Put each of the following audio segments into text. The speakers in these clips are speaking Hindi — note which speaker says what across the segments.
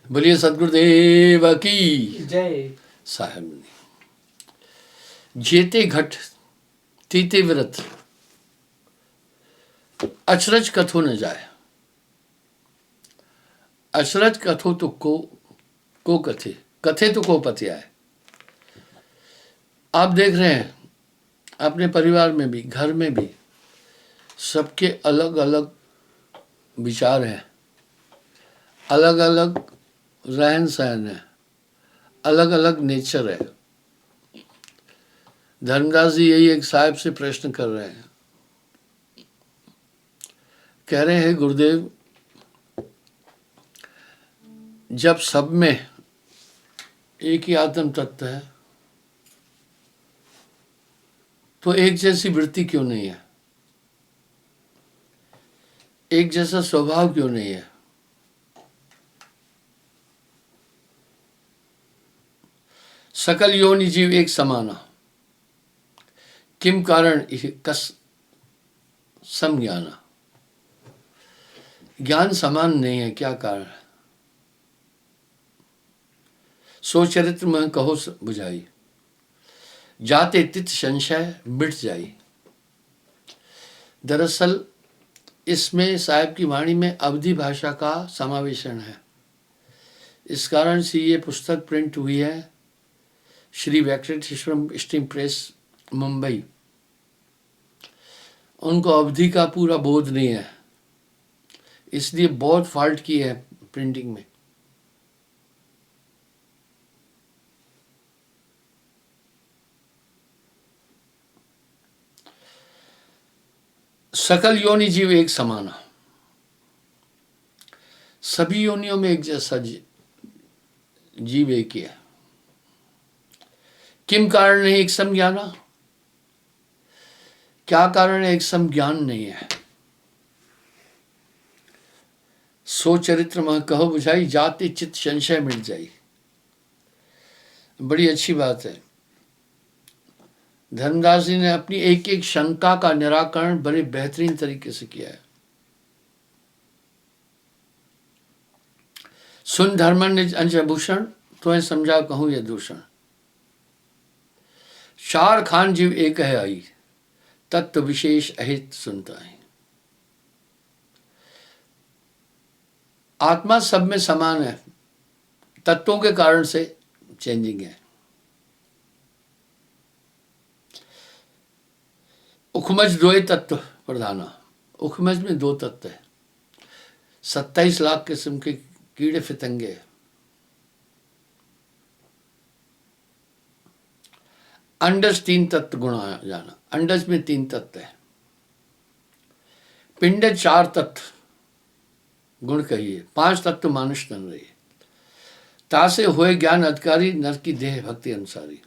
Speaker 1: बोलिए सदगुरुदेव की
Speaker 2: जय।
Speaker 1: साहेब ने जेते घट तीते व्रत अचरज कथो न जाए। अचरज कथो तो को कथे, कथे तो को पति आए। आप देख रहे हैं अपने परिवार में भी, घर में भी सबके अलग अलग विचार हैं, अलग अलग रहन सहन है, अलग अलग नेचर है। धर्मदास जी यही एक साहब से प्रश्न कर रहे हैं, कह रहे हैं गुरुदेव जब सब में एक ही आत्म तत्व है तो एक जैसी वृत्ति क्यों नहीं है, एक जैसा स्वभाव क्यों नहीं है। सकल योनि जीव एक समाना, किम कारण कस सम ज्ञाना। ज्ञान समान नहीं है, क्या कारण है। सो चरित्र में कहो बुझाई, जाते तित संशय मिट जाई। दरअसल इसमें साहिब की वाणी में अवधी भाषा का समावेशन है। इस कारण से ये पुस्तक प्रिंट हुई है श्री वेंकटेश्वरम स्टीम प्रेस मुंबई। उनको अवधि का पूरा बोध नहीं है, इसलिए बहुत फॉल्ट की है प्रिंटिंग में। सकल योनि जीव एक समाना, सभी योनियों में एक जैसा जीव एक ही है। किम कारण है एक सम ज्ञाना, क्या कारण है एक सम ज्ञान नहीं है। सो चरित्र में कहो बुझाई, जाते चित्त संशय मिट जाई। बड़ी अच्छी बात है। धर्मदास जी ने अपनी एक एक शंका का निराकरण बड़े बेहतरीन तरीके से किया है। सुन धर्मन निज अंशभूषण, तो समझा कहूं यह दूषण। चार खान जीव एक है आई, तत्व विशेष अहित सुनता है। आत्मा सब में समान है, तत्वों के कारण से चेंजिंग है। उखमज द्वय तत्व प्रधाना, उखमज में दो तत्व है। 27 लाख किस्म के कीड़े फितंगे। अंडज 3 तत्व गुणा जाना, अंडज में 3 तत्व है। पिंडज 4 तत्व गुण कहिए, 5 तत्व मानुष तन रही। तासे हुए ज्ञान अधिकारी, नर की देह भक्ति अनुसारी।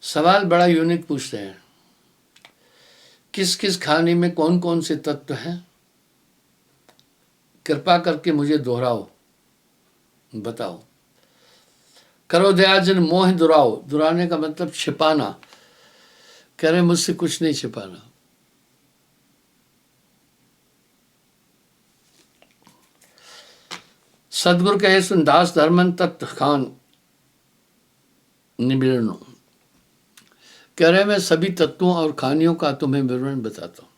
Speaker 1: सवाल बड़ा यूनिक पूछते हैं, किस किस खाने में कौन कौन से तत्व हैं, कृपा करके मुझे दोहराओ, बताओ। करो दयाजन मोह दुराओ, दुराने का मतलब छिपाना। कह रहे मुझसे कुछ नहीं छिपाना। सदगुरु कहे सुन दास धर्मन तत्व खान निविरण। कह रहे मैं सभी तत्वों और खानियों का तुम्हें विवरण बताता हूं।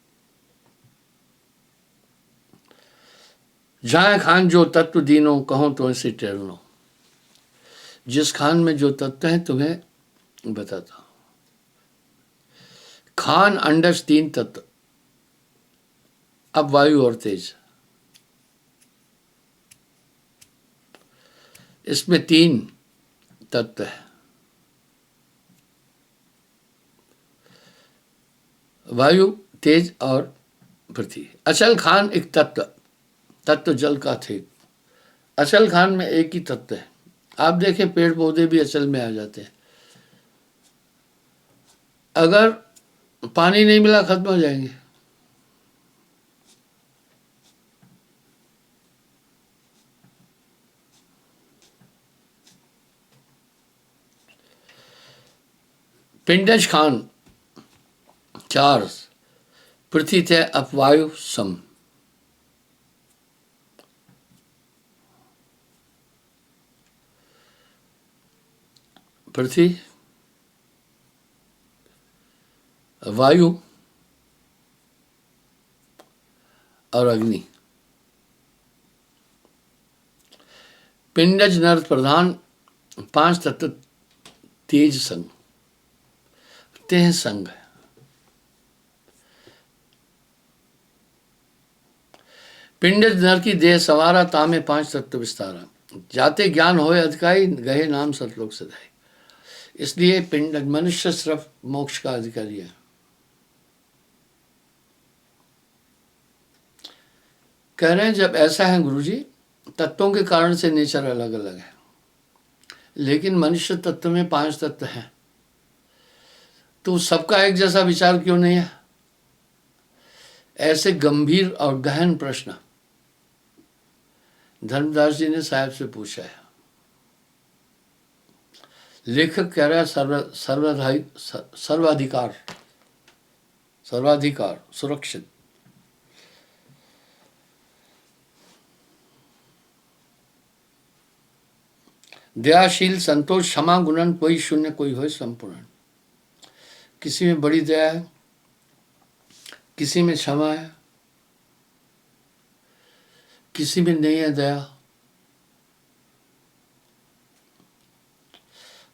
Speaker 1: जहां खान जो तत्व दीनो, कहो तो ऐसे टेरनो। जिस खान में जो तत्व है तुम्हें बताता हूं। खान अंडज 3 तत्व, अब वायु और तेज। इसमें 3 तत्व है, वायु, तेज और पृथ्वी। अचल खान एक तत्व, तत्व जल का थे। अचल खान में एक ही तत्व है। आप देखें पेड़ पौधे भी अचल में आ जाते हैं। अगर पानी नहीं मिला खत्म हो जाएंगे। पिंडज खान 4, पृथ्वी थे अपवायु सम। पृथ्वी, वायु और अग्नि। पिंडज नर प्रधान 5 तत्व तेज संग, तेह संग है। पिंडज नर की देह सवारा, तामे 5 तत्व विस्तारा। जाते ज्ञान होए अधिकारी, गहे नाम सतलोक सदाई। इसलिए पिंडज मनुष्य सिर्फ मोक्ष का अधिकारी है। कह रहे हैं जब ऐसा है गुरुजी, तत्वों के कारण से नेचर अलग अलग है, लेकिन मनुष्य तत्व में 5 तत्व हैं, तो सबका एक जैसा विचार क्यों नहीं है? ऐसे गंभीर और गहन प्रश्न धर्मदास जी ने साहब से पूछा है। लेखक कह रहा है सर्वाधिकार सुरक्षित। दयाशील, संतोष, क्षमा, गुणन, कोई शून्य कोई हो संपूर्ण। किसी में बड़ी दया है, किसी में क्षमा है, किसी में नहीं है दया।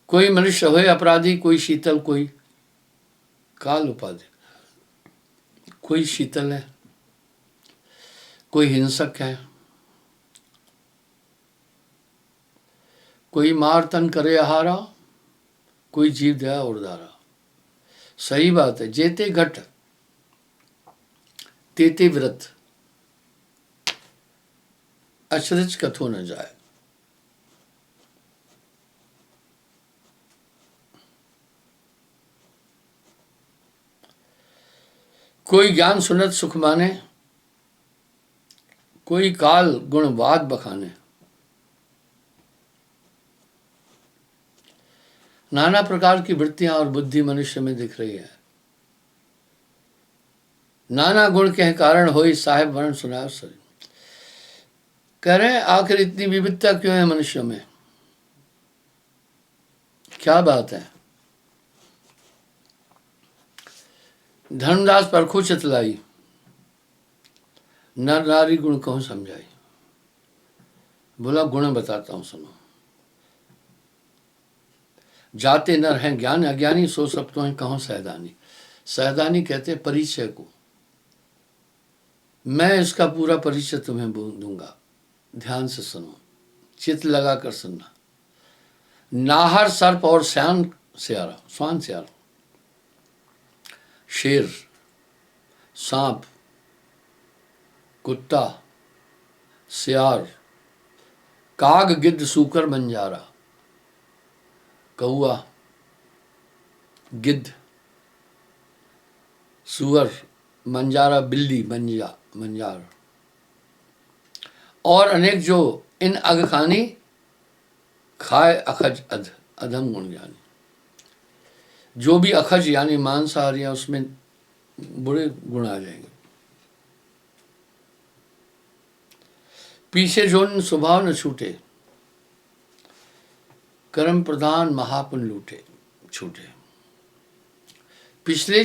Speaker 1: कोई मनुष्य हो अपराधी, कोई शीतल, कोई काल उपाधि। कोई शीतल है, कोई हिंसक है, कोई मार तन करे आहारा, कोई जीव दया उर्धारा। सही बात है। जेते घट तेते व्रत, अचरज कथो न जाए। कोई ज्ञान सुनत सुख माने, कोई काल गुणवाद बखाने। नाना प्रकार की वृत्तियां और बुद्धि मनुष्य में दिख रही है। नाना गुण के कारण होई साहेब वर्ण सुनाओ सर। कह रहे हैं आखिर इतनी विविधता क्यों है मनुष्य में? क्या बात है? धर्मदास परखो चितलाई, नर नारी गुण कहूं समझाई। बोला गुण बताता हूं सुनो। जाते नर हैं ज्ञान अज्ञानी, सो सब तो हैं कहों सहदानी। सहदानी कहते हैं परिचय को। मैं इसका पूरा परिचय तुम्हें दूंगा, ध्यान से सुनो, चित्त लगा कर सुनना। नाहर सर्प और श्वान स्यारा, शेर, सांप, कुत्ता, सियार, काग, गिद्ध, सूकर, बंजारा, कौआ, गिद्ध, सुअर, मंजारा, बिल्ली, मंजार और अनेक जो इन अगखानी खाए अखज अधम गुण ज्ञानी। जो भी अखज यानी मांसाहारी है उसमें बुरे गुण आ जाएंगे। पीछे जोन स्वभाव न छूटे, कर्म प्रधान महापुन लूटे छूटे। पिछले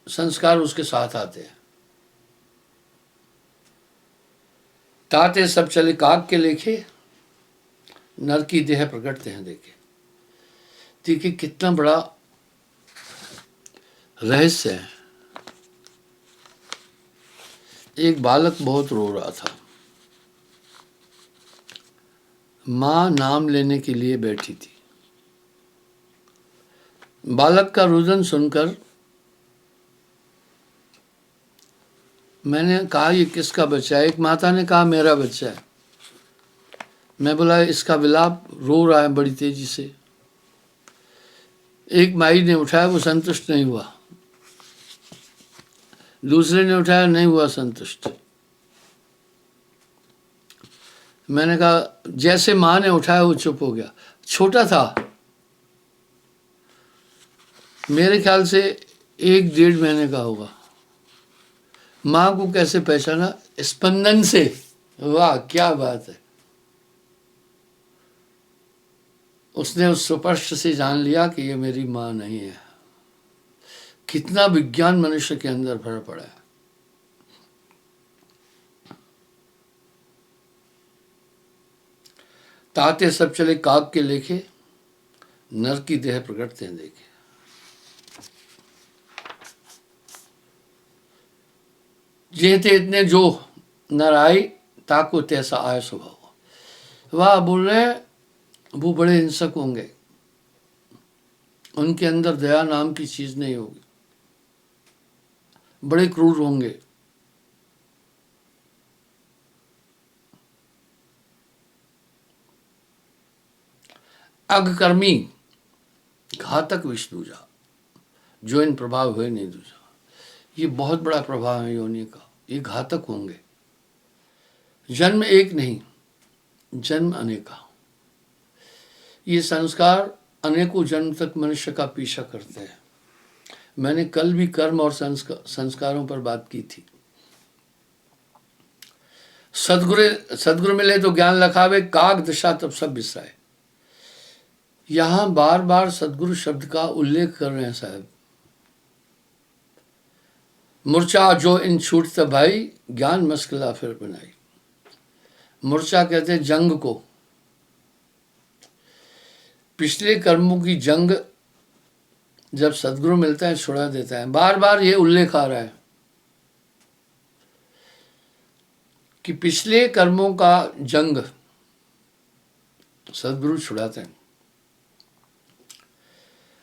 Speaker 1: संस्कार उसके साथ आते हैं। ताते सब चले काग के लेखे, नर की देह प्रकटते हैं देखे। देखिए कितना बड़ा रहस्य है। एक बालक बहुत रो रहा था, मां नाम लेने के लिए बैठी थी। बालक का रुदन सुनकर मैंने कहा ये किसका बच्चा है? एक माता ने कहा मेरा बच्चा है। मैं बोला इसका विलाप रो रहा है बड़ी तेजी से। एक माई ने उठाया, वो संतुष्ट नहीं हुआ। दूसरे ने उठाया, नहीं हुआ संतुष्ट। मैंने कहा जैसे मां ने उठाया वो चुप हो गया। छोटा था, मेरे ख्याल से 1-1.5 महीने का होगा। मां को कैसे पहचाना? स्पंदन से। वाह क्या बात है। उसने उस स्पष्ट से जान लिया कि ये मेरी माँ नहीं है। कितना विज्ञान मनुष्य के अंदर भर पड़ा है। ताते सब चले काग के लेखे, नर की देह प्रकटते हैं देखे। जेते इतने जो नर आई, ताको तैसा आय स्वभाव। वह बोल रहे वो बड़े हिंसक होंगे, उनके अंदर दया नाम की चीज नहीं होगी, बड़े क्रूर होंगे। अगकर्मी घातक विष दूजा, जो इन प्रभाव हुए नहीं दूजा। ये बहुत बड़ा प्रभाव है योनि का, ये घातक होंगे। जन्म एक नहीं, जन्म अनेका। ये संस्कार अनेकों जन्म तक मनुष्य का पीछा करते हैं। मैंने कल भी कर्म और संस्कारों पर बात की थी। सदगुरु मिले तो ज्ञान लखावे, काग दशा तब सब बिसराए। यहां बार बार सदगुरु शब्द का उल्लेख कर रहे हैं साहब। मूर्छा जो इन छूट भाई, ज्ञान मस्किला फिर बनाई। मूर्छा कहते हैं जंग को। पिछले कर्मों की जंग जब सदगुरु मिलता है छुड़ा देता है। बार बार ये उल्लेख आ रहा है कि पिछले कर्मों का जंग सदगुरु छुड़ाते हैं।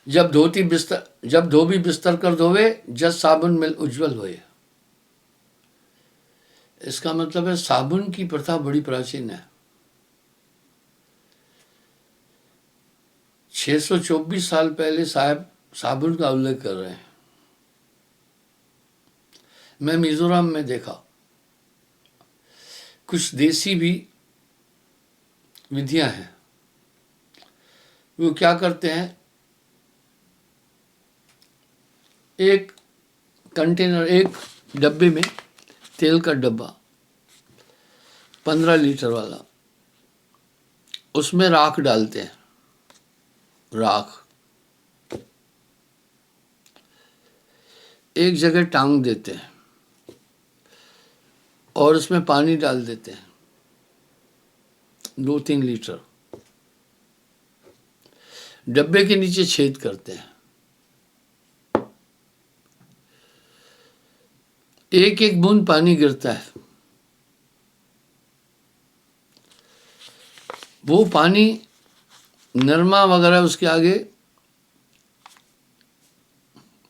Speaker 1: जब धोबी बिस्तर कर धोवे, जस साबुन मिल उज्जवल होए। इसका मतलब है साबुन की प्रथा बड़ी प्राचीन है। 624 साल पहले साहब साबुन का उल्लेख कर रहे हैं। मैं मिजोरम में देखा कुछ देसी भी विधियां हैं। वो क्या करते हैं, एक कंटेनर, एक डब्बे में तेल का डब्बा 15 लीटर वाला, उसमें राख डालते हैं। राख एक जगह टांग देते हैं और उसमें पानी डाल देते हैं 2-3 लीटर। डब्बे के नीचे छेद करते हैं। एक एक बूंद पानी गिरता है। वो पानी नरमा वगैरह उसके आगे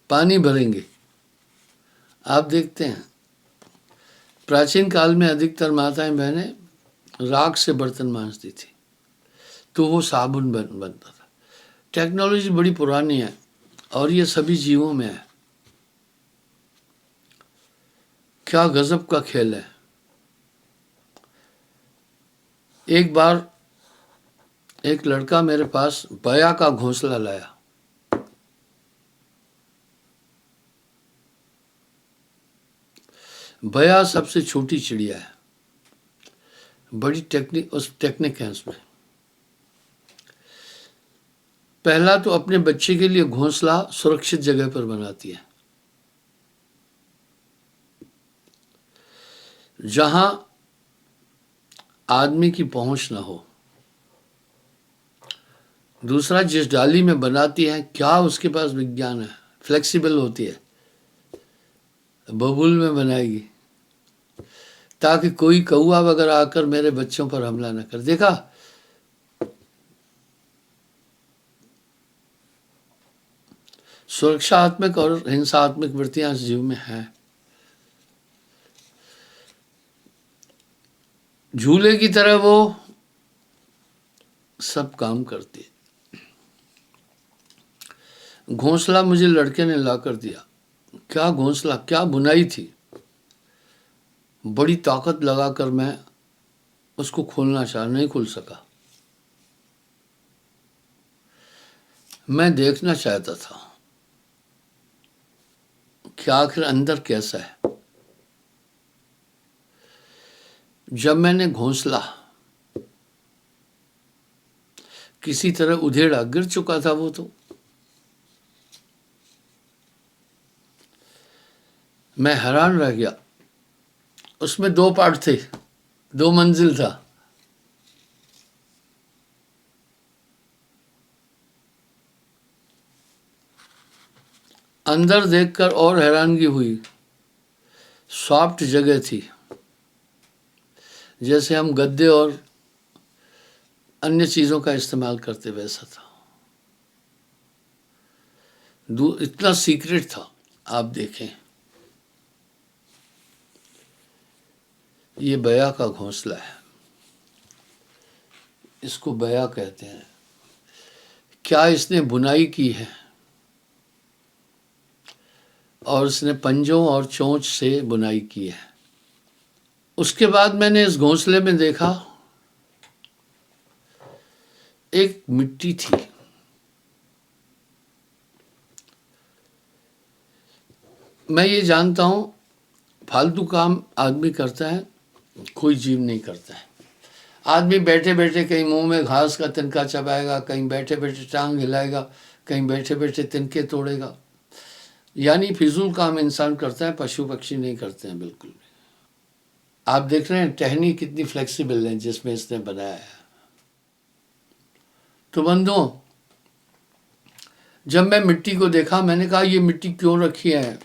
Speaker 1: पानी भरेंगे। आप देखते हैं प्राचीन काल में अधिकतर माताएं बहनें राख से बर्तन मांजती थी, तो वो साबुन बनता था। टेक्नोलॉजी बड़ी पुरानी है और ये सभी जीवों में है। क्या गजब का खेल है। एक बार एक लड़का मेरे पास बया का घोंसला लाया। बया सबसे छोटी चिड़िया है। बड़ी टेक्निक है उसमें। पहला तो अपने बच्चे के लिए घोंसला सुरक्षित जगह पर बनाती है, जहां आदमी की पहुंच ना हो। दूसरा, जिस डाली में बनाती है, क्या उसके पास विज्ञान है, फ्लेक्सिबल होती है, बबूल में बनाएगी ताकि कोई कौआ वगैरह आकर मेरे बच्चों पर हमला न कर। देखा, सुरक्षात्मक और हिंसात्मक वृत्तियां इस जीव में हैं। झूले की तरह वो सब काम करती है। घोंसला मुझे लड़के ने लाकर दिया। क्या घोंसला, क्या बुनाई थी। बड़ी ताकत लगाकर मैं उसको खोलना चाहा, नहीं खुल सका। मैं देखना चाहता था कि आखिर अंदर कैसा है। जब मैंने घोंसला किसी तरह उधेड़ा, गिर चुका था वो तो। मैं हैरान रह गया। उसमें 2 पार्ट थे, 2 मंजिल था। अंदर देखकर और हैरानगी हुई। सॉफ्ट जगह थी, जैसे हम गद्दे और अन्य चीज़ों का इस्तेमाल करते वैसा था। इतना सीक्रेट था। आप देखें, ये बया का घोंसला है, इसको बया कहते हैं। क्या इसने बुनाई की है, और इसने पंजों और चोंच से बुनाई की है। उसके बाद मैंने इस घोंसले में देखा, एक मिट्टी थी। मैं ये जानता हूं, फालतू काम आदमी करता है, कोई जीव नहीं करता है। आदमी बैठे बैठे कहीं मुंह में घास का तिनका चबाएगा, कहीं बैठे बैठे टांग हिलाएगा, कहीं बैठे बैठे तिनके तोड़ेगा, यानी फिजूल काम इंसान करता है, पशु पक्षी नहीं करते हैं बिल्कुल भी। आप देख रहे हैं टहनी कितनी फ्लेक्सिबल है जिसमें इसने बनाया है। तो बंधुओं, जब मैं मिट्टी को देखा, मैंने कहा ये मिट्टी क्यों रखी है?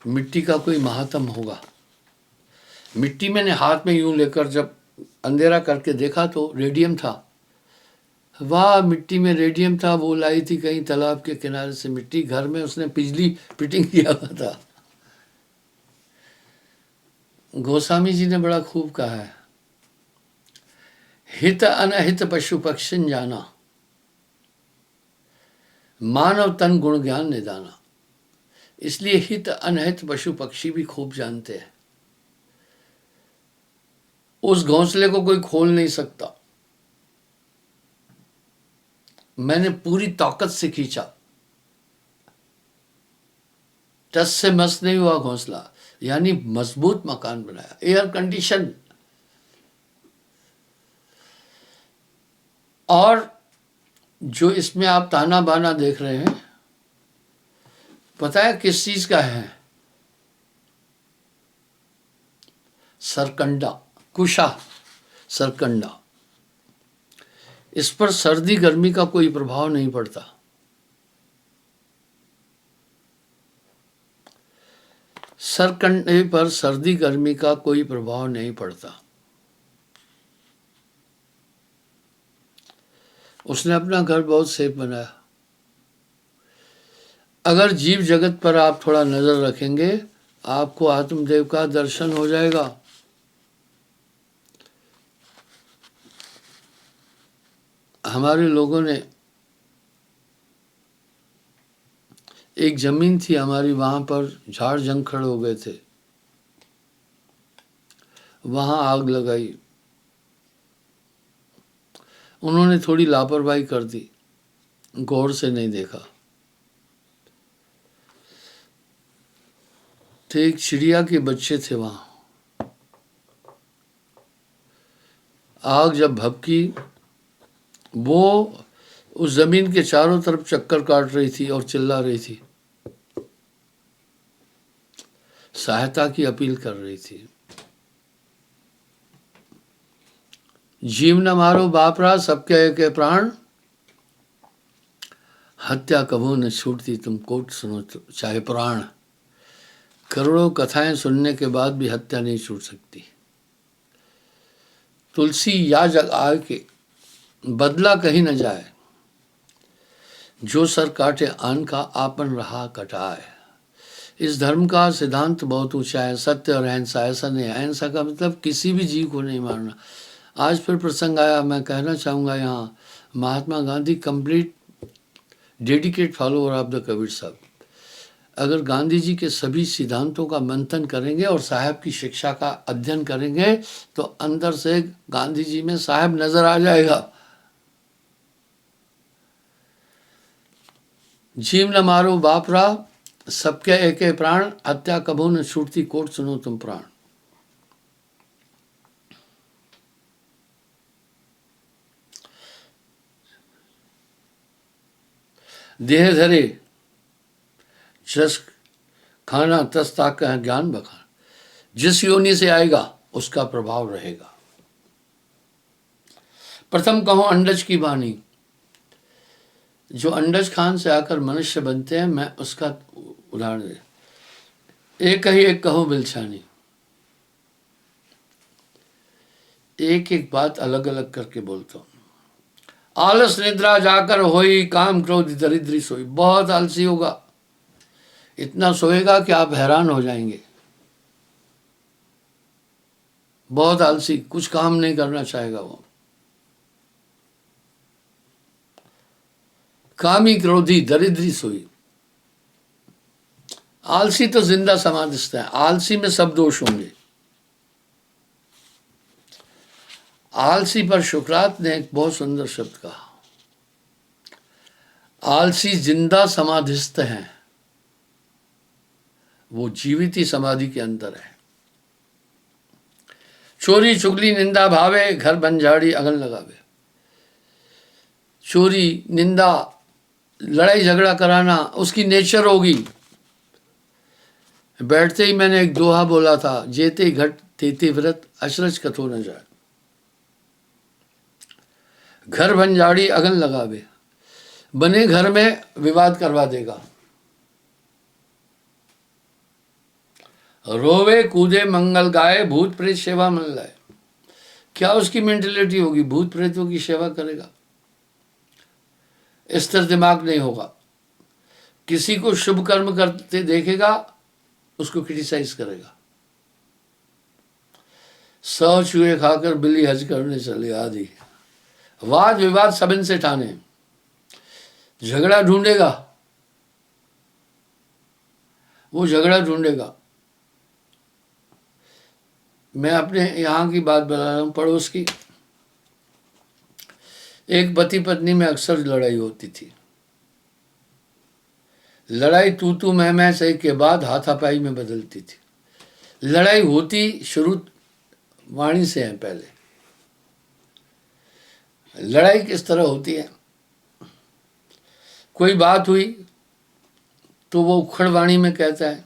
Speaker 1: मिट्टी का कोई महात्म होगा। मिट्टी मैंने हाथ में यूं लेकर जब अंधेरा करके देखा तो रेडियम था। वाह, मिट्टी में रेडियम था। वो लाई थी कहीं तालाब के किनारे से मिट्टी, घर में उसने बिजली फिटिंग किया हुआ था। गोस्वामी जी ने बड़ा खूब कहा है, हित अनहित पशु पक्षिन जाना, मानव तन गुण ज्ञान निदाना। इसलिए हित अनहित पशु पक्षी भी खूब जानते हैं। उस घोंसले को कोई खोल नहीं सकता। मैंने पूरी ताकत से खींचा, टस से मस नहीं हुआ घोंसला, यानी मजबूत मकान बनाया, एयर कंडीशन। और जो इसमें आप ताना बाना देख रहे हैं, पता है किस चीज का है? सरकंडा, कुशा सरकंडा। इस पर सर्दी गर्मी का कोई प्रभाव नहीं पड़ता। सरकंडे पर सर्दी गर्मी का कोई प्रभाव नहीं पड़ता। उसने अपना घर बहुत सेफ बनाया। अगर जीव जगत पर आप थोड़ा नजर रखेंगे, आपको आत्मदेव का दर्शन हो जाएगा। हमारे लोगों ने, एक जमीन थी हमारी, वहां पर झाड़ जंखड़ हो गए थे, वहां आग लगाई। उन्होंने थोड़ी लापरवाही कर दी, गौर से नहीं देखा। तो एक चिड़िया के बच्चे थे वहां। आग जब भभकी, वो उस जमीन के चारों तरफ चक्कर काट रही थी और चिल्ला रही थी, सहायता की अपील कर रही थी। जीव न मारो बापरा, सबके एक प्राण, हत्या कभू न छूटती, तुम कोट सुनो चाहे पुराण। करोड़ों कथाएं सुनने के बाद भी हत्या नहीं छूट सकती। तुलसी या जग आए के बदला कहीं न जाए, जो सर काटे आन का आपन रहा कटाए। इस धर्म का सिद्धांत बहुत ऊंचा है, सत्य और अहिंसा। ऐसा नहीं, अहिंसा का मतलब किसी भी जीव को नहीं मारना। आज फिर प्रसंग आया, मैं कहना चाहूँगा यहाँ, Mahatma Gandhi complete dedicate follower of the Kabir Sahab. अगर गांधी जी के सभी सिद्धांतों का मंथन करेंगे और साहब की शिक्षा का अध्ययन करेंगे, तो अंदर से गांधी जी में साहब नजर आ जाएगा। जीव न मारो बापरा, सबके एके प्राण, हत्या कभू न छूटती, कोट सुनो तुम प्राण। देह धरे जस खाना तस ताक है ज्ञान बखान। जिस योनि से आएगा उसका प्रभाव रहेगा। प्रथम कहो अंडज की वाणी, जो अंडज खान से आकर मनुष्य बनते हैं, मैं उसका उदाहरण दे। एक ही एक कहो बिलछानी, एक एक बात अलग अलग करके बोलता हूं। आलस निद्रा जाकर होई, काम क्रोध दरिद्री सोई। बहुत आलसी होगा, इतना सोएगा कि आप हैरान हो जाएंगे। बहुत आलसी, कुछ काम नहीं करना चाहेगा वो। कामी क्रोधी दरिद्री सोई। आलसी तो जिंदा समाधिस्थ है, आलसी में सब दोष होंगे। आलसी पर शुक्रात ने एक बहुत सुंदर शब्द कहा, आलसी जिंदा समाधिस्थ है, वो जीवित ही समाधि के अंदर है। चोरी चुगली निंदा भावे, घर बंजाड़ी अगन लगावे। चोरी निंदा लड़ाई झगड़ा कराना उसकी नेचर होगी। बैठते ही मैंने एक दोहा बोला था, जेते घट तेते व्रत अचरज कथो न जाए। घर बंजाड़ी अगन लगावे, बने घर में विवाद करवा देगा। रोवे कूदे मंगल गाए, भूत प्रेत सेवा मन लाए। क्या उसकी मेंटेलिटी होगी? भूत प्रेतों की सेवा करेगा, स्थिर दिमाग नहीं होगा। किसी को शुभ कर्म करते देखेगा, उसको क्रिटिसाइज करेगा। 100 चूहे खाकर बिल्ली हज करने चले आदि। वाद विवाद सब इनसे ठाने, झगड़ा ढूंढेगा, वो झगड़ा ढूंढेगा। मैं अपने यहाँ की बात बता रहा हूँ, पड़ोस की। एक पति पत्नी में अक्सर लड़ाई होती थी। लड़ाई तू तू मैं सही के बाद हाथापाई में बदलती थी। लड़ाई होती शुरू वाणी से है। पहले लड़ाई किस तरह होती है? कोई बात हुई तो वो उखड़ वाणी में कहता है,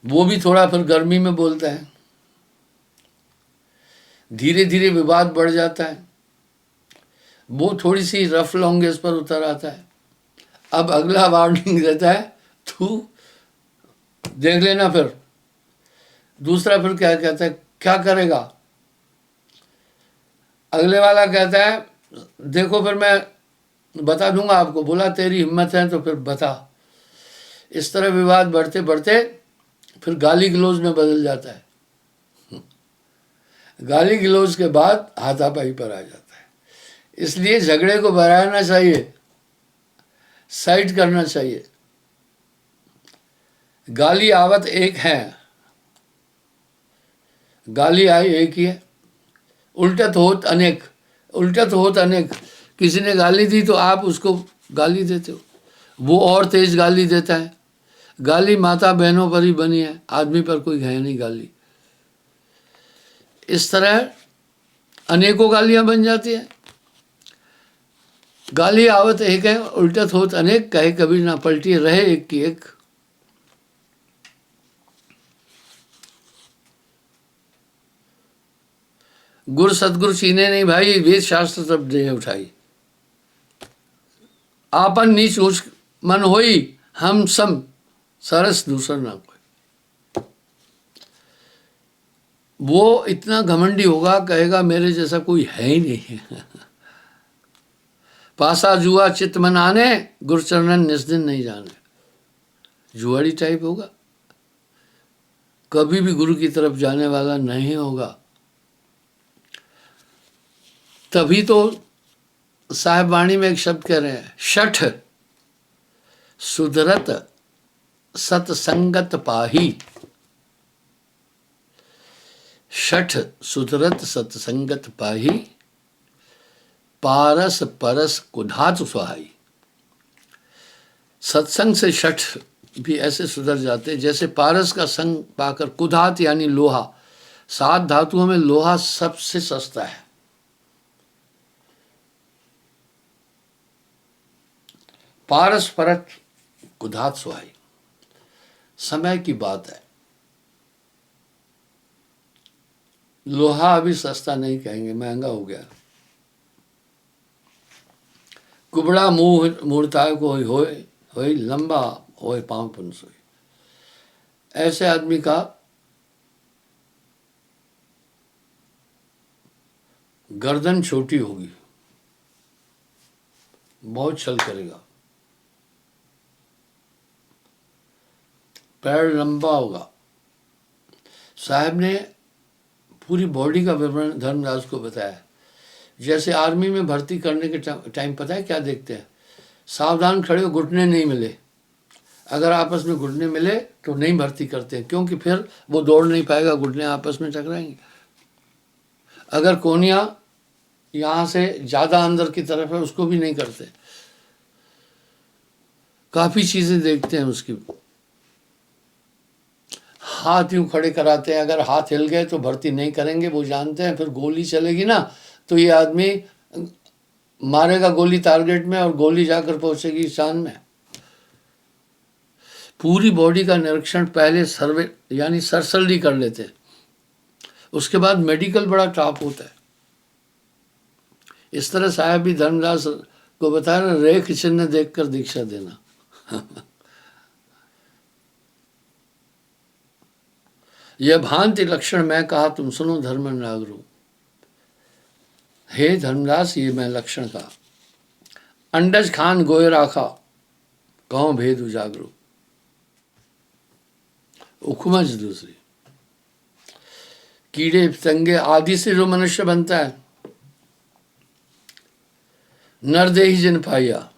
Speaker 1: वो भी थोड़ा फिर गर्मी में बोलता है। धीरे धीरे विवाद बढ़ जाता है, वो थोड़ी सी रफ लैंग्वेज पर उतर आता है। अब अगला वार्निंग देता है, तू देख लेना। फिर दूसरा फिर क्या कहता है, क्या करेगा? अगले वाला कहता है, देखो फिर मैं बता दूंगा आपको। बोला तेरी हिम्मत है तो फिर बता। इस तरह विवाद बढ़ते बढ़ते फिर गाली गलौज में बदल जाता है। गाली गलौज के बाद हाथापाई पर आ जाता है। इसलिए झगड़े को बढ़ाना चाहिए, साइड करना चाहिए। गाली आवत एक है, गाली आई एक ही है, उल्टत होत अनेक। उल्टत होत अनेक, किसी ने गाली दी तो आप उसको गाली देते हो, वो और तेज गाली देता है। गाली माता बहनों पर ही बनी है, आदमी पर कोई है नहीं गाली। इस तरह अनेकों गालियां बन जाती है। गाली आवत एक है, उल्टत होत अनेक, कहे कभी ना पलटी, रहे एक की एक। गुर सतगुरु चीने नहीं भाई, वेद शास्त्र सब देह उठाई। आपन नीच ऊंच मन होई, हम सम सरस दूसर ना कोई। वो इतना घमंडी होगा, कहेगा मेरे जैसा कोई है ही नहीं। पासा जुआ चित मन आने, गुरचरणन निस्दिन नहीं जाने। जुआड़ी टाइप होगा, कभी भी गुरु की तरफ जाने वाला नहीं होगा। तभी तो साहेब वाणी में एक शब्द कह रहे हैं, शठ सुधरत सतसंगत पाही। शठ सुधरत सतसंगत पाही, पारस परस कुधात सुहाई। सत्संग से शठ भी ऐसे सुधर जाते जैसे पारस का संग पाकर। कुधात यानी लोहा, 7 धातुओं में लोहा सबसे सस्ता है। पारस परत कुधात सुहाई। समय की बात है, लोहा अभी सस्ता नहीं कहेंगे, महंगा हो गया। कुबड़ा मुंह मूर्ताय को होई लंबा होए पांव पुनसोई। ऐसे आदमी का गर्दन छोटी होगी, बहुत छल करेगा, पैर लंबा होगा। साहब ने पूरी बॉडी का विवरण धर्मराज को बताया। जैसे आर्मी में भर्ती करने के टाइम पता है क्या देखते हैं? सावधान खड़े हो, घुटने नहीं मिले। अगर आपस में घुटने मिले तो नहीं भर्ती करते हैं, क्योंकि फिर वो दौड़ नहीं पाएगा, घुटने आपस में टकराएंगे। अगर कोनिया यहाँ से ज़्यादा अंदर की तरफ है, उसको भी नहीं करते। काफ़ी चीज़ें देखते हैं उसकी। हाथ यूँ खड़े कराते हैं, अगर हाथ हिल गए तो भर्ती नहीं करेंगे, वो जानते हैं फिर गोली चलेगी ना तो ये आदमी मारेगा गोली टारगेट में और गोली जाकर पहुंचेगी चांद में। पूरी बॉडी का निरीक्षण पहले सर्वे यानी सरसल्ली कर लेते हैं, उसके बाद मेडिकल बड़ा टॉप होता है। इस तरह साहब भी धर्मदास को बताया ना, रेख चिन्ह देखकर दीक्षा देना। यह भांति लक्षण मैं कहा तुम सुनो धर्म नागरू। हे धर्मदास, ये मैं लक्षण कहा। अंडज खान गोय राखा, कहो भेद उजागरू। उपमज दूसरी, कीड़े पतंगे आदि से जो मनुष्य बनता है, नरदेही जिन पाया,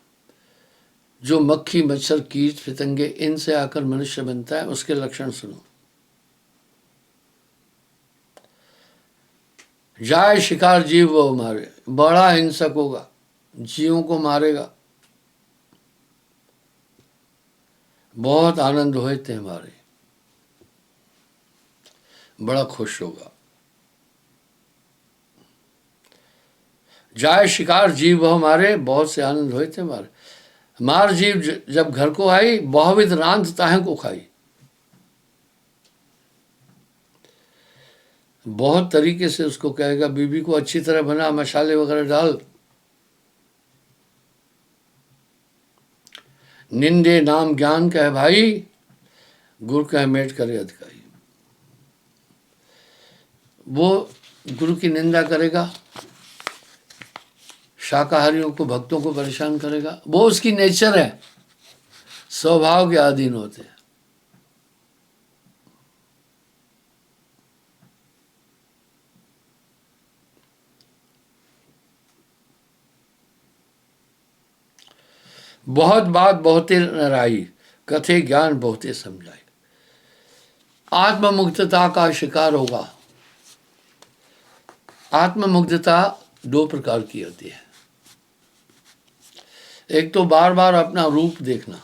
Speaker 1: जो मक्खी मच्छर कीट पतंगे इनसे आकर मनुष्य बनता है, उसके लक्षण सुनो। जाए शिकार जीव वो मारे, बड़ा हिंसक होगा, जीवों को मारेगा। बहुत आनंद होए थे हमारे, बड़ा खुश होगा। जाए शिकार जीव वह मारे, बहुत से आनंद होए थे हमारे। मार जीव जब घर को आई, बहुविध रांध ताहे को खाई। बहुत तरीके से उसको कहेगा, बीबी को अच्छी तरह बना, मसाले वगैरह डाल। निंदे नाम ज्ञान कहे भाई, गुरु कहे मेट करे अधिकारी। वो गुरु की निंदा करेगा, शाकाहारियों को भक्तों को परेशान करेगा, वो उसकी नेचर है, स्वभाव के अधीन होते हैं। बहुत बात बहुते नराई, कथे ज्ञान बहुते समझाई। आत्ममुग्धता का शिकार होगा। आत्ममुग्धता दो प्रकार की होती है। एक तो बार बार अपना रूप देखना।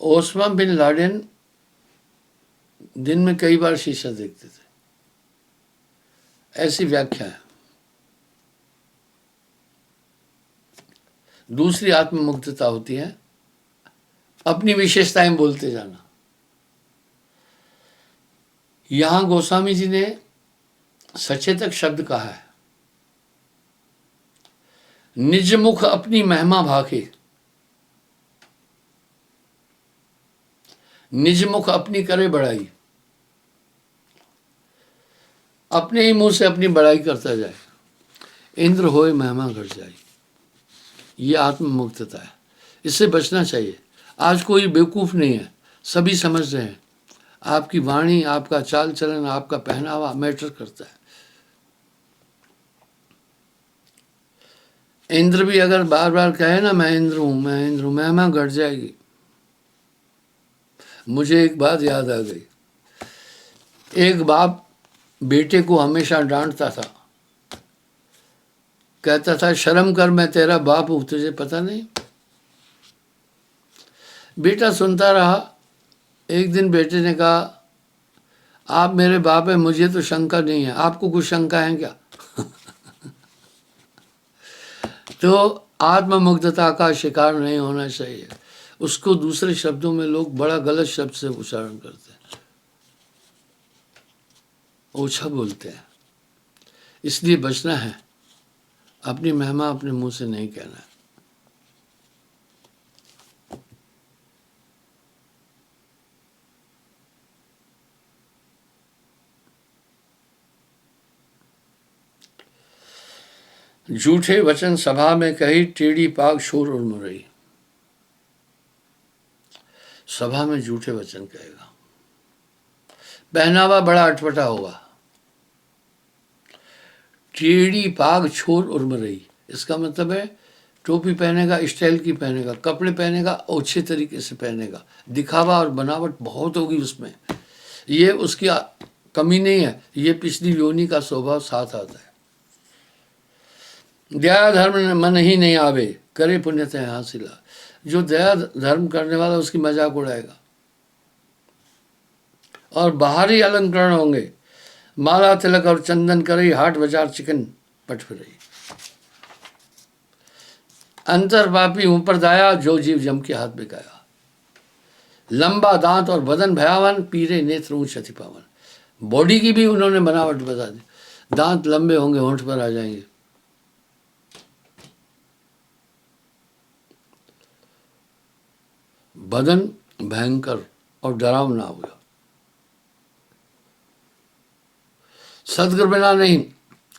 Speaker 1: ओस्मा बिन लाडेन दिन में कई बार शीशा देखते थे, ऐसी व्याख्या है। दूसरी आत्ममुग्धता होती है अपनी विशेषताएं बोलते जाना। यहां गोस्वामी जी ने सचेतक शब्द कहा है, निज मुख अपनी महिमा भाखे, निज मुख अपनी करे बड़ाई। अपने ही मुंह से अपनी बड़ाई करता जाए, इंद्र होए महिमा घट जाए। ये आत्ममुग्धता है, इससे बचना चाहिए। आज कोई बेवकूफ़ नहीं है, सभी समझ रहे हैं। आपकी वाणी, आपका चाल चलन, आपका पहनावा मैटर करता है। इंद्र भी अगर बार बार कहे ना मैं इंद्र हूं, मैं इंद्र हूं, महिमा घट जाएगी। मुझे एक बात याद आ गई। एक बाप बेटे को हमेशा डांटता था, कहता था शर्म कर, मैं तेरा बाप हूं, तुझे पता नहीं। बेटा सुनता रहा। एक दिन बेटे ने कहा, आप मेरे बाप हैं, मुझे तो शंका नहीं है, आपको कुछ शंका है क्या? तो आत्ममुग्धता का शिकार नहीं होना चाहिए। उसको दूसरे शब्दों में लोग बड़ा गलत शब्द से उच्चारण करते हैं, ओछा बोलते हैं। इसलिए बचना है, अपनी महिमा अपने मुंह से नहीं कहना है। झूठे वचन सभा में कही, टेढ़ी पाग शोर और मुरई। सभा में झूठे वचन कहेगा, पहनावा बड़ा अटपटा होगा, टेढ़ी पाग छोर और मुरई। इसका मतलब है टोपी पहनेगा, स्टाइल की पहनेगा, कपड़े पहनेगा, अच्छे तरीके से पहनेगा, दिखावा और बनावट बहुत होगी उसमें। ये उसकी कमी नहीं है, ये पिछली योनि का स्वभाव साथ आता है। दया धर्म मन ही नहीं आवे, करे पुण्य ते हासिला। जो दया धर्म करने वाला उसकी मजाक उड़ाएगा। और बाहरी अलंकरण होंगे, माला तिलक और चंदन करे, हाट बाजार चिकन पट फिरे। अंतर पापी ऊपर दाया, जो जीव जम के हाथ बिकाया। लंबा दांत और बदन भयावन, पीरे नेत्र ऊंच अति पावन। बॉडी की भी उन्होंने बनावट बता दी, दांत लंबे होंगे, होंठ पर आ जाएंगे। बदन भयंकर और डरावना होगा। सदगुरु बिना नहीं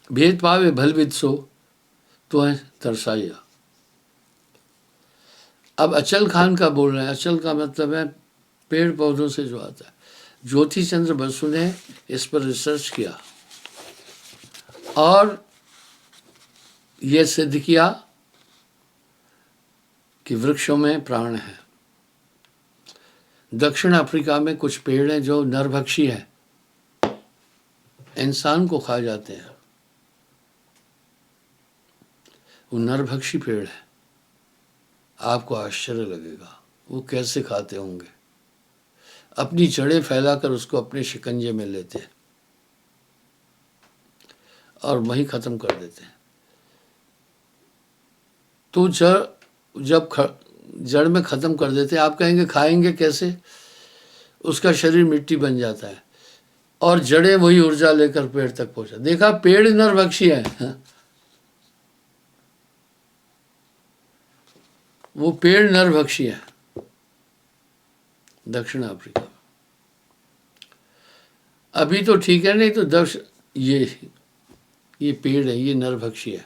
Speaker 1: भेद पावे, भलविद सो तो है तरसाइया। अब अचल खान का बोल रहे हैं। अचल का मतलब है पेड़ पौधों से जो आता है। ज्योति चंद्र बसु ने इस पर रिसर्च किया और यह सिद्ध किया कि वृक्षों में प्राण है। दक्षिण अफ्रीका में कुछ पेड़ हैं जो नरभक्षी हैं, इंसान को खा जाते हैं। वो नरभक्षी पेड़ है। आपको आश्चर्य लगेगा वो कैसे खाते होंगे। अपनी जड़ें फैलाकर उसको अपने शिकंजे में लेते हैं और वहीं खत्म कर देते हैं। तो जब जड़ में खत्म कर देते हैं, आप कहेंगे खाएंगे कैसे? उसका शरीर मिट्टी बन जाता है और जड़ें वही ऊर्जा लेकर पेड़ तक पहुंचा। देखा, पेड़ नरभक्षी है। वो पेड़ नरभक्षी है दक्षिण अफ्रीका में। अभी तो ठीक है, नहीं तो ये पेड़ है, ये नरभक्षी है।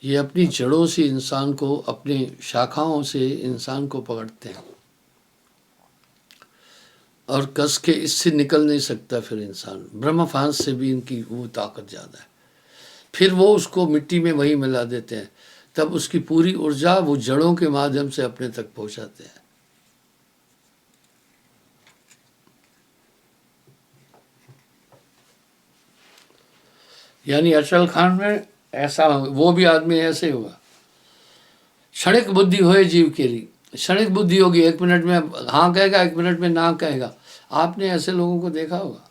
Speaker 1: ये अपनी जड़ों से इंसान को, अपनी शाखाओं से इंसान को पकड़ते हैं और कस के इससे निकल नहीं सकता। फिर इंसान ब्रह्मफांस से भी इनकी वो ताकत ज़्यादा है। फिर वो उसको मिट्टी में वही मिला देते हैं, तब उसकी पूरी ऊर्जा वो जड़ों के माध्यम से अपने तक पहुंचाते हैं। यानी अचल खान में ऐसा, वो भी आदमी ऐसे होगा। क्षणिक बुद्धि होए जीव के लिए, क्षणिक बुद्धि होगी। 1 मिनट में हाँ कहेगा, 1 मिनट में ना कहेगा। आपने ऐसे लोगों को देखा होगा।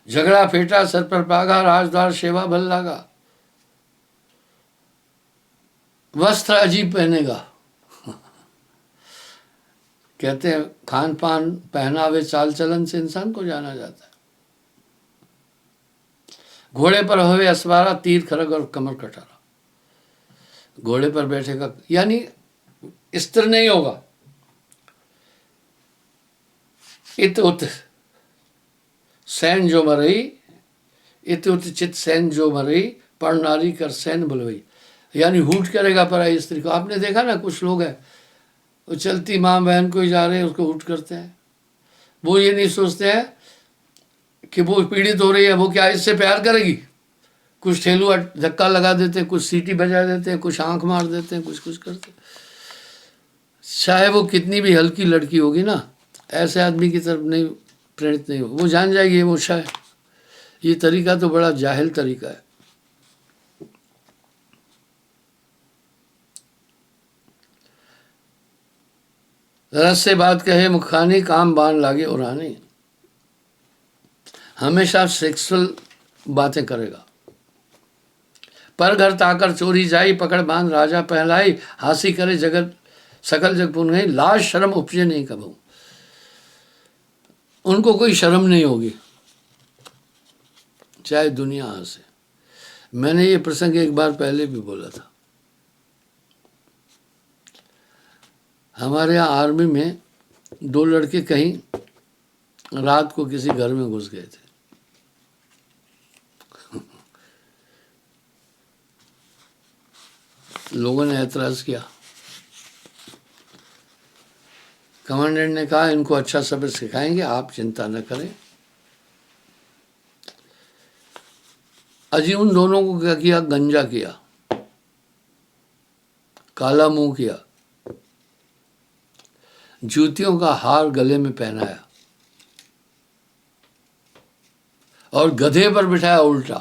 Speaker 1: झगड़ा फेटा सर पर पागा, राजद्वार सेवा भल लागा। वस्त्र अजीब पहनेगा। कहते हैं खान पान, पहनावे, चाल चलन से इंसान को जाना जाता है। घोड़े पर होवे असवारा, तीर खरग और कमर कटारा। घोड़े पर बैठेगा, यानी स्थिर नहीं होगा। इत उत सैन जो मरई, इत उत चित सैन जो मरई, पर नारी कर सैन बुलवई। यानी हूट करेगा पराई स्त्री को। आपने देखा ना, कुछ लोग हैं वो चलती माँ बहन को ही जा रहे हैं, उसको हूट करते हैं। वो ये नहीं सोचते हैं कि वो पीड़ित हो रही है, वो क्या इससे प्यार करेगी। कुछ ठेलू धक्का लगा देते हैं, कुछ सीटी बजा देते हैं, कुछ आंख मार देते हैं, कुछ कुछ करते हैं। चाहे वो कितनी भी हल्की लड़की होगी ना, ऐसे आदमी की तरफ नहीं प्रेरित नहीं हो। वो जान जाएगी ये मूर्छा है। ये तरीका तो बड़ा जाहिल तरीका है। रस से बात कहे मुखानी, काम बाण लागे उड़ाने। हमेशा सेक्सुअल बातें करेगा। पर घर ताकर चोरी जाई, पकड़ बांध राजा पहलाई, हासी करे जगत सकल जग पुन गई, लाज शर्म उपजे नहीं कबहू। उनको कोई शर्म नहीं होगी, चाहे दुनिया हंसे। मैंने ये प्रसंग एक बार पहले भी बोला था। हमारे यहाँ आर्मी में 2 लड़के कहीं रात को किसी घर में घुस गए थे। लोगों ने ऐतराज किया। कमांडेंट ने कहा इनको अच्छा सबक सिखाएंगे, आप चिंता न करें। अजी उन दोनों को क्या किया, गंजा किया, काला मुंह किया, जूतियों का हार गले में पहनाया और गधे पर बिठाया उल्टा।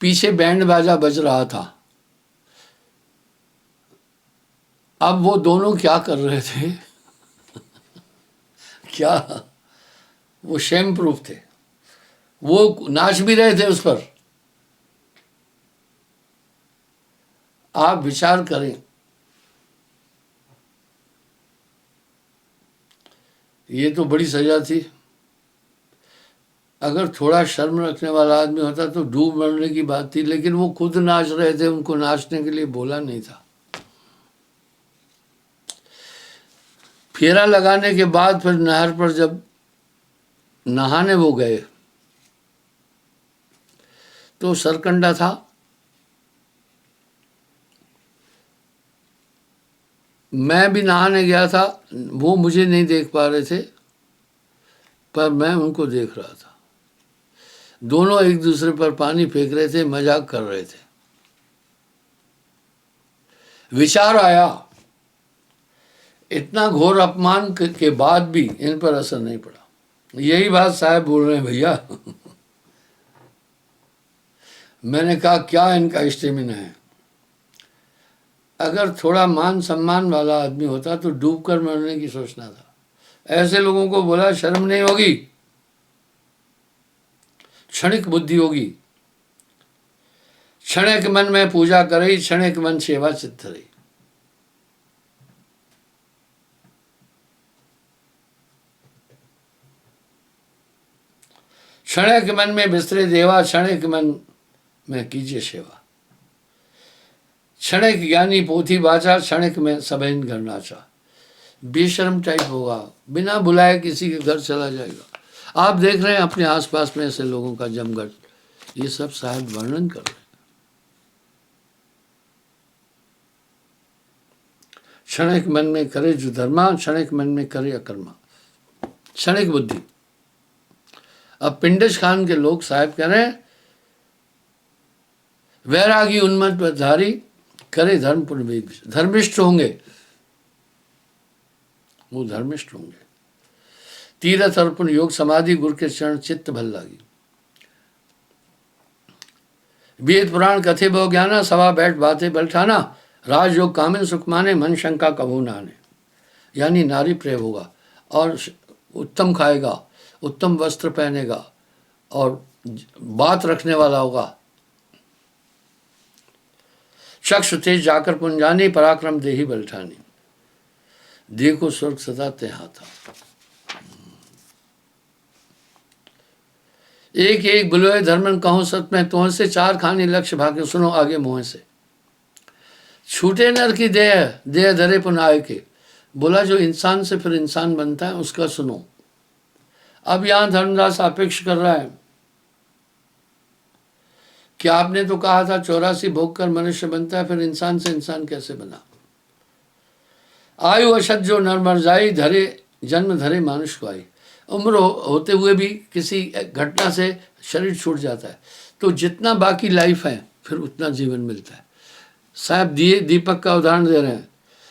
Speaker 1: पीछे बैंड बाजा बज रहा था। अब वो दोनों क्या कर रहे थे क्या, वो शेम प्रूफ थे, वो नाच भी रहे थे उस पर। आप विचार करें, ये तो बड़ी सजा थी। अगर थोड़ा शर्म रखने वाला आदमी होता तो डूब मरने की बात थी, लेकिन वो खुद नाच रहे थे, उनको नाचने के लिए बोला नहीं था। फेरा लगाने के बाद फिर नहर पर जब नहाने वो गए तो सरकंडा था। मैं भी नहाने गया था, वो मुझे नहीं देख पा रहे थे पर मैं उनको देख रहा था। दोनों एक दूसरे पर पानी फेंक रहे थे, मजाक कर रहे थे। विचार आया, इतना घोर अपमान के बाद भी इन पर असर नहीं पड़ा। यही बात साहब बोल रहे हैं भैया। मैंने कहा क्या इनका स्टेमिना है। अगर थोड़ा मान सम्मान वाला आदमी होता तो डूबकर मरने की सोचना था। ऐसे लोगों को बोला शर्म नहीं होगी, क्षणिक बुद्धि होगी। क्षणिक मन में पूजा करई, क्षणिक मन सेवा चित्त रही। क्षणिक मन में बिस्तरे देवा, क्षणिक मन में कीजिए सेवा। क्षणिक ज्ञानी पोथी बाचा, क्षणिक में सबैन घर नाचा। बेशर्म टाइप होगा, बिना बुलाए किसी के घर चला जाएगा। आप देख रहे हैं अपने आसपास में ऐसे लोगों का जमघट। ये सब शायद वर्णन कर रहे हैं। क्षणिक मन में करे जो धर्मा, क्षणिक मन में करे अकर्मा। क्षणिक बुद्धि। अब पिंडज खान के लोग साहब कह रहे हैं वैरागी उन्मत्त धारी करे धर्म पुण्य। धर्मिष्ठ होंगे, वो धर्मिष्ठ होंगे। तीर्थ अर्पण योग समाधि गुरु के चरण चित्त भल लागी। वेद पुराण कथे बहु ज्ञाना, सभा बैठ बातें बैठाना। राजयोग कामिन सुख माने, मन शंका कबू न आने। यानी नारी प्रेम होगा और उत्तम खाएगा, उत्तम वस्त्र पहनेगा और बात रखने वाला होगा। चक्षु तेज जाकर पुंजानी, पराक्रम देही बलठानी। देखो स्वर्ग सदा ते हाथा। एक एक बुलोए धर्मन कहूँ सत में, तुह से 4 खानी लक्ष्य भागे। सुनो आगे मुँह से। छूटे नर की देह, देह धरे पुन आए के। बोला जो इंसान से फिर इंसान बनता है उसका सुनो। अब यहां धर्मदास अपेक्ष कर रहा है कि आपने तो कहा था 84 भोग कर मनुष्य बनता है, फिर इंसान से इंसान कैसे बना। आयु अशद जो नर मर जाई, धरे जन्म धरे मानुष को आई। उम्र होते हुए भी किसी घटना से शरीर छूट जाता है, तो जितना बाकी लाइफ है फिर उतना जीवन मिलता है। साहब दिए दीपक का उदाहरण दे रहे हैं।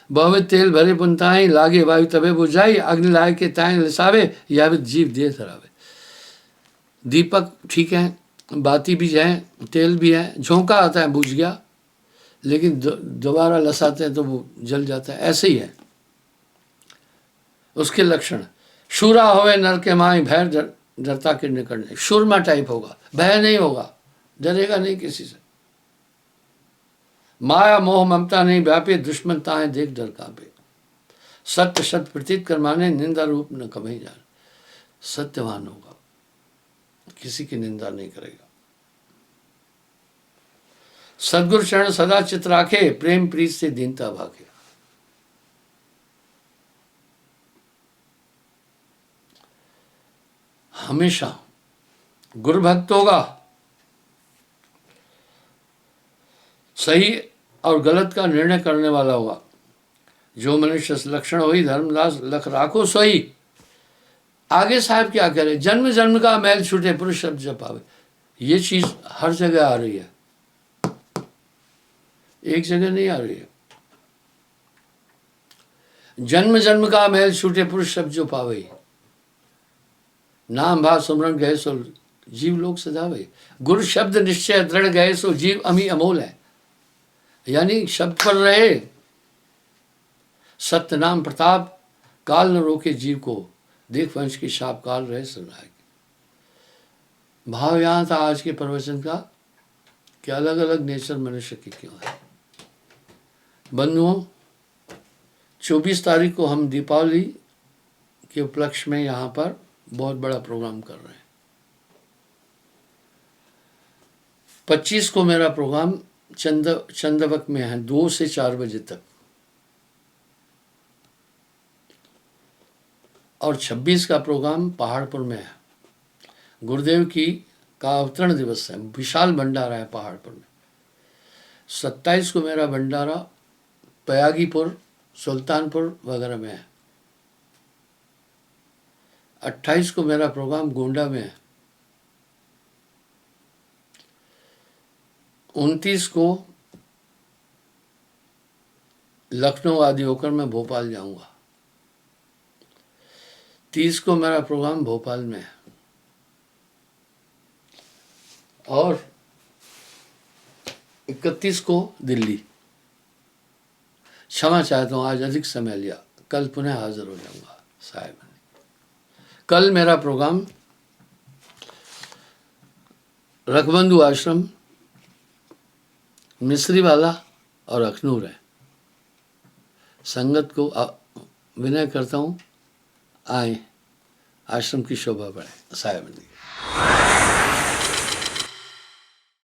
Speaker 1: बहुविध तेल भरे पुनताई, लागे वायु तबे बुझाई। अग्नि लाए के ताए लिसावे, यावित जीव दिए धरावे। दीपक ठीक है, बाती भी है, तेल भी है, झोंका आता है बुझ गया, लेकिन दोबारा लसाते हैं तो वो जल जाता है। ऐसे ही है उसके लक्षण। शूरा होवे नर के माई, भैर डरता के निकट नहीं, सुरमा टाइप होगा, भय नहीं होगा, डरेगा नहीं किसी से। माया मोह ममता नहीं व्यापे, दुश्मन ताहे देख डर कांपे। सत्य सत प्रतीत कर माने, निंदा रूप न कभी जान। सत्यवान होगा, किसी की निंदा नहीं करेगा। सदगुरु शरण सदा चित राखे, प्रेम प्रीत से दीनता भागे। हमेशा गुरु भक्त होगा, सही और गलत का निर्णय करने वाला होगा। जो मनुष्य लक्षण होई धर्मदास लख राखो सोई। आगे साहब क्या कह रहे, जन्म जन्म का मैल छूटे पुरुष शब्द जप पावे। ये चीज हर जगह आ रही है, एक जगह नहीं आ रही है। जन्म जन्म का मैल छूटे पुरुष शब्द जो पावे, नाम भाव सुमरण गए सो जीव लोक सजावे। गुरु शब्द निश्चय दृढ़ गए सो जीव अमी अमोल है। यानी शब्द पर रहे, सत्य नाम प्रताप, काल न रोके जीव को, देख वंश की शाप काल रहे सुनाए। भाव यहां था आज के प्रवचन का कि अलग अलग नेचर मनुष्य के क्यों है। बंधुओं, 24 तारीख को हम दीपावली के उपलक्ष्य में यहाँ पर बहुत बड़ा प्रोग्राम कर रहे हैं। 25 को मेरा प्रोग्राम चंदवक में है 2 से 4 बजे तक, और 26 का प्रोग्राम पहाड़पुर में है। गुरुदेव का अवतरण दिवस है, विशाल भंडारा है पहाड़पुर में। 27 को मेरा भंडारा पयागीपुर, सुल्तानपुर वगैरह में है। 28 को मेरा प्रोग्राम गोंडा में है। 29 को लखनऊ आदि होकर मैं भोपाल जाऊंगा। 30 को मेरा प्रोग्राम भोपाल में है, और 31 को दिल्ली। क्षमा चाहता हूँ, आज अधिक समय लिया, कल पुनः हाजिर हो जाऊंगा साहब। कल मेरा प्रोग्राम रघबंधु आश्रम, मिस्री वाला और अखनूर है। संगत को विनय करता हूँ, आए, आश्रम की शोभा बढ़े साहब।